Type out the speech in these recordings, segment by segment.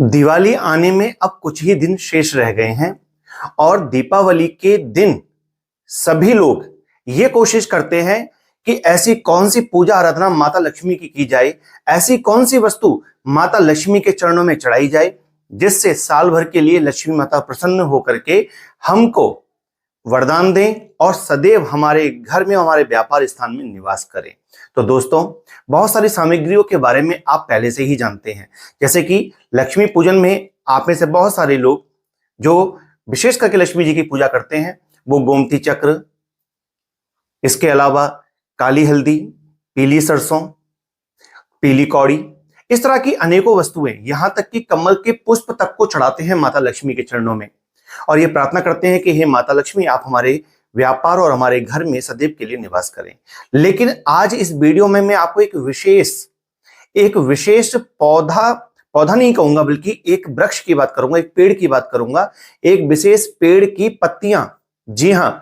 दिवाली आने में अब कुछ ही दिन शेष रह गए हैं और दीपावली के दिन सभी लोग ये कोशिश करते हैं कि ऐसी कौन सी पूजा आराधना माता लक्ष्मी की जाए, ऐसी कौन सी वस्तु माता लक्ष्मी के चरणों में चढ़ाई जाए जिससे साल भर के लिए लक्ष्मी माता प्रसन्न होकर के हमको वरदान दें और सदैव हमारे घर में, हमारे व्यापार स्थान में निवास करें। तो दोस्तों, बहुत सारी सामग्रियों के बारे में आप पहले से ही जानते हैं, जैसे कि लक्ष्मी पूजन में आप में से बहुत सारे लोग जो विशेष करके लक्ष्मी जी की पूजा करते हैं वो गोमती चक्र, इसके अलावा काली हल्दी, पीली सरसों, पीली कौड़ी, इस तरह की अनेकों वस्तुएं, यहां तक कि कमल के पुष्प तक को चढ़ाते हैं माता लक्ष्मी के चरणों में और ये प्रार्थना करते हैं कि हे माता लक्ष्मी, आप हमारे व्यापार और हमारे घर में सदैव के लिए निवास करें। लेकिन आज इस वीडियो में मैं आपको एक विशेष पौधा नहीं कहूंगा, बल्कि एक वृक्ष की बात करूंगा, एक पेड़ की बात करूंगा, एक विशेष पेड़ की पत्तियां। जी हां,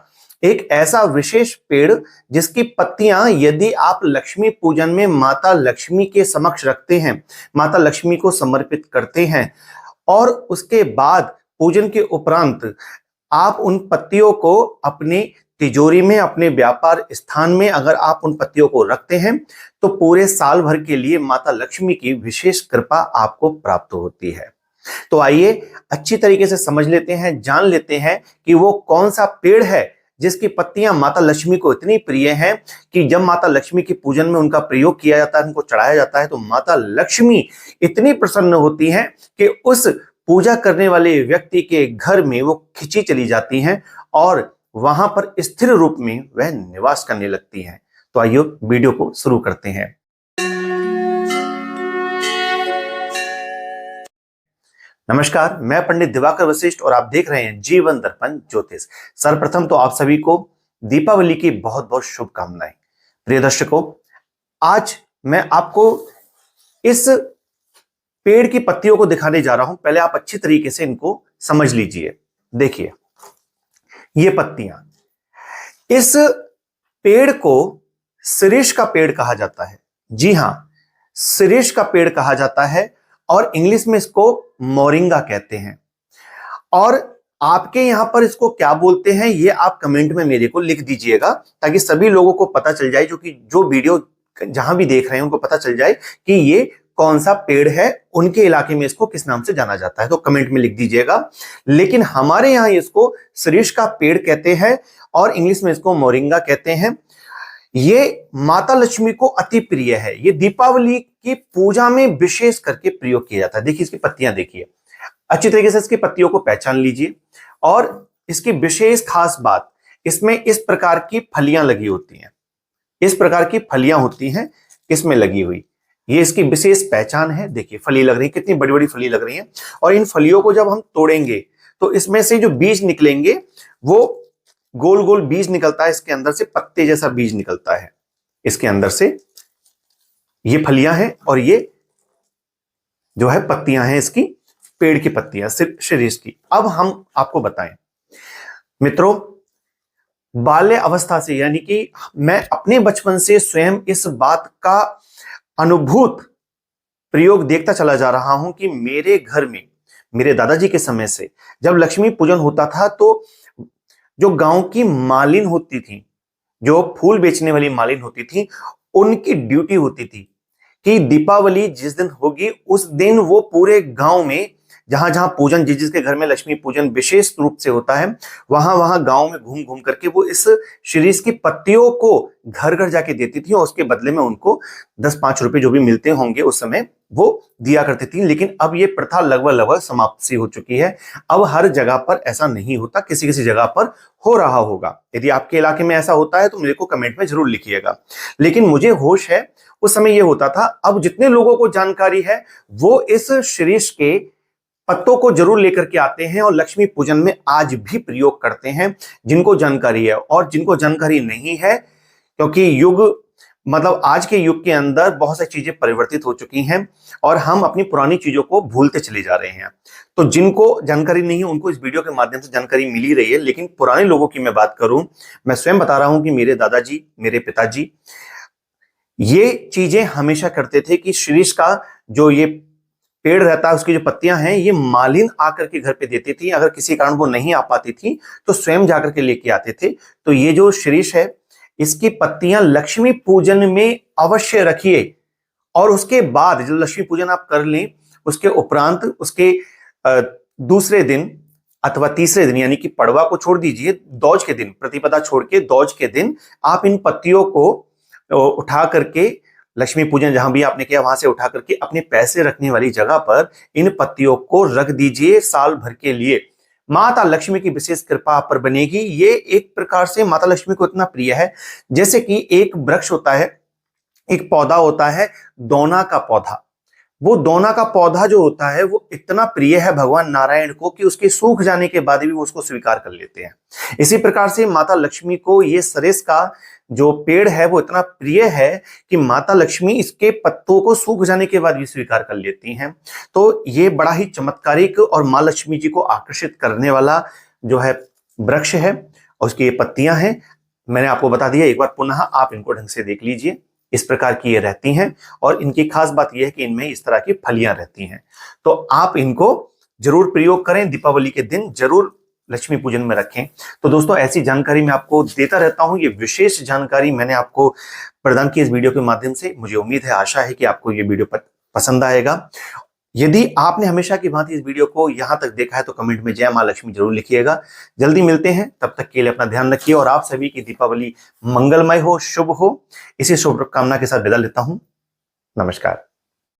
एक ऐसा विशेष पेड़ जिसकी पत्तियां यदि आप लक्ष्मी पूजन में माता लक्ष्मी के समक्ष रखते हैं, माता लक्ष्मी को समर्पित करते हैं और उसके बाद पूजन के उपरांत आप उन पत्तियों को अपनी तिजोरी में, अपने व्यापार स्थान में अगर आप उन पत्तियों को रखते हैं तो पूरे साल भर के लिए माता लक्ष्मी की विशेष कृपा आपको प्राप्त होती है। तो आइए अच्छी तरीके से समझ लेते हैं, जान लेते हैं कि वो कौन सा पेड़ है जिसकी पत्तियां माता लक्ष्मी को इतनी प्रिय हैं कि जब माता लक्ष्मी के पूजन में उनका प्रयोग किया जाता है, उनको चढ़ाया जाता है, तो माता लक्ष्मी इतनी प्रसन्न होती हैं कि उस पूजा करने वाले व्यक्ति के घर में वो खिंची चली जाती हैं और वहां पर स्थिर रूप में वह निवास करने लगती हैं। तो आइए वीडियो को शुरू करते हैं। नमस्कार, मैं पंडित दिवाकर वशिष्ठ और आप देख रहे हैं जीवन दर्पण ज्योतिष। सर्वप्रथम तो आप सभी को दीपावली की बहुत बहुत शुभकामनाएं। प्रिय दर्शकों, आज मैं आपको इस पेड़ की पत्तियों को दिखाने जा रहा हूं। पहले आप अच्छी तरीके से इनको समझ लीजिए। देखिए, ये पत्तियां, इस पेड़ को शिरीष का पेड़ कहा जाता है। जी हां, शिरीष का पेड़ कहा जाता है और इंग्लिश में इसको मोरिंगा कहते हैं। और आपके यहां पर इसको क्या बोलते हैं ये आप कमेंट में मेरे को लिख दीजिएगा, ताकि सभी लोगों को पता चल जाए, जो वीडियो जहां भी देख रहे हैं उनको पता चल जाए कि ये कौन सा पेड़ है, उनके इलाके में इसको किस नाम से जाना जाता है। तो कमेंट में लिख दीजिएगा। लेकिन हमारे यहां इसको शिरीष का पेड़ कहते हैं और इंग्लिश में इसको मोरिंगा कहते हैं। ये माता लक्ष्मी को अति प्रिय है। ये दीपावली की पूजा में विशेष करके प्रयोग किया जाता है। देखिए, इसकी पत्तियां देखिए, अच्छी तरीके से इसकी पत्तियों को पहचान लीजिए। और इसकी विशेष खास बात, इसमें इस प्रकार की फलियां लगी होती हैं, इस प्रकार की फलियां होती हैं इसमें लगी हुई। ये इसकी विशेष पहचान है। देखिए, फली लग रही है, कितनी बड़ी बड़ी फली लग रही है। और इन फलियों को जब हम तोड़ेंगे तो इसमें से जो बीज निकलेंगे वो गोल गोल बीज निकलता है, इसके अंदर से पत्ते जैसा बीज निकलता है। इसके अंदर से ये फलियां हैं और ये जो है पत्तियां हैं, इसकी पेड़ की पत्तियां शिरीष की। अब हम आपको बताएं मित्रों, बाल्य अवस्था से, यानी कि मैं अपने बचपन से स्वयं इस बात का अनुभूत प्रयोग देखता चला जा रहा हूं कि मेरे घर में, मेरे दादाजी के समय से जब लक्ष्मी पूजन होता था तो जो गांव की मालिन होती थी, जो फूल बेचने वाली मालिन होती थी, उनकी ड्यूटी होती थी कि दीपावली जिस दिन होगी उस दिन वो पूरे गांव में, जहां जहां पूजन, जिस जिसके घर में लक्ष्मी पूजन विशेष रूप से होता है, वहां वहां गांव में घूम घूम करके वो इस शिरीष की पत्तियों को घर घर जाके देती थी और उसके बदले में उनको 10-5 रुपए जो भी मिलते होंगे उस समय वो दिया करती थी। लेकिन अब ये प्रथा लगभग समाप्त सी हो चुकी है। अब हर जगह पर ऐसा नहीं होता, किसी किसी जगह पर हो रहा होगा। यदि आपके इलाके में ऐसा होता है तो मेरे को कमेंट में जरूर लिखिएगा। लेकिन मुझे होश है उस समय ये होता था। अब जितने लोगों को जानकारी है वो इस शिरीष के पत्तों को जरूर लेकर के आते हैं और लक्ष्मी पूजन में आज भी प्रयोग करते हैं, जिनको जानकारी है। और जिनको जानकारी नहीं है, क्योंकि आज के युग के अंदर बहुत सारी चीजें परिवर्तित हो चुकी हैं और हम अपनी पुरानी चीजों को भूलते चले जा रहे हैं। तो जिनको जानकारी नहीं है उनको इस वीडियो के माध्यम से जानकारी मिल ही रही है। लेकिन पुराने लोगों की मैं बात करूं, मैं स्वयं बता रहा हूं कि मेरे दादाजी, मेरे पिताजी ये चीजें हमेशा करते थे कि शिरीष का जो ये पेड़ रहता है, उसकी जो पत्तियां हैं, ये मालिन आकर के घर पे देती थी। अगर किसी कारण वो नहीं आ पाती थी तो स्वयं जाकर के लेके आते थे। तो ये जो शीर्ष है, इसकी पत्तियां लक्ष्मी पूजन में अवश्य रखिए। और उसके बाद जब लक्ष्मी पूजन आप कर लें, उसके उपरांत उसके दूसरे दिन अथवा तीसरे दिन, यानी कि पड़वा को छोड़ दीजिए, दौज के दिन, प्रतिपदा छोड़ के दौज के दिन आप इन पत्तियों को उठा करके, लक्ष्मी पूजन जहां भी आपने किया वहां से उठा करके अपने पैसे रखने वाली जगह पर इन पत्तियों को रख दीजिए साल भर के लिए। माता लक्ष्मी की विशेष कृपा आप पर बनेगी। ये एक प्रकार से माता लक्ष्मी को इतना प्रिय है, जैसे कि एक वृक्ष होता है, एक पौधा होता है दोना का पौधा। वो दोना का पौधा जो होता है वो इतना प्रिय है भगवान नारायण को कि उसके सूख जाने के बाद भी वो उसको स्वीकार कर लेते हैं। इसी प्रकार से माता लक्ष्मी को ये सरेस का जो पेड़ है वो इतना प्रिय है कि माता लक्ष्मी इसके पत्तों को सूख जाने के बाद भी स्वीकार कर लेती हैं। तो ये बड़ा ही चमत्कारिक और माँ लक्ष्मी जी को आकर्षित करने वाला जो है वृक्ष है, और उसकी ये पत्तियां हैं। मैंने आपको बता दिया, एक बार पुनः आप इनको ढंग से देख लीजिए। इस प्रकार की ये रहती हैं, और इनकी खास बात यह है कि इनमें इस तरह की फलियां रहती हैं। तो आप इनको जरूर प्रयोग करें, दीपावली के दिन जरूर लक्ष्मी पूजन में रखें। तो दोस्तों, ऐसी जानकारी मैं आपको देता रहता हूं। ये विशेष जानकारी मैंने आपको प्रदान की इस वीडियो के माध्यम से। मुझे उम्मीद है, आशा है कि आपको ये वीडियो पसंद आएगा। यदि आपने हमेशा की भांति इस वीडियो को यहां तक देखा है तो कमेंट में जय मां लक्ष्मी जरूर लिखिएगा। जल्दी मिलते हैं, तब तक के लिए अपना ध्यान रखिए, और आप सभी की दीपावली मंगलमय हो, शुभ हो। इसी शुभकामना के साथ विदा लेता हूं। नमस्कार।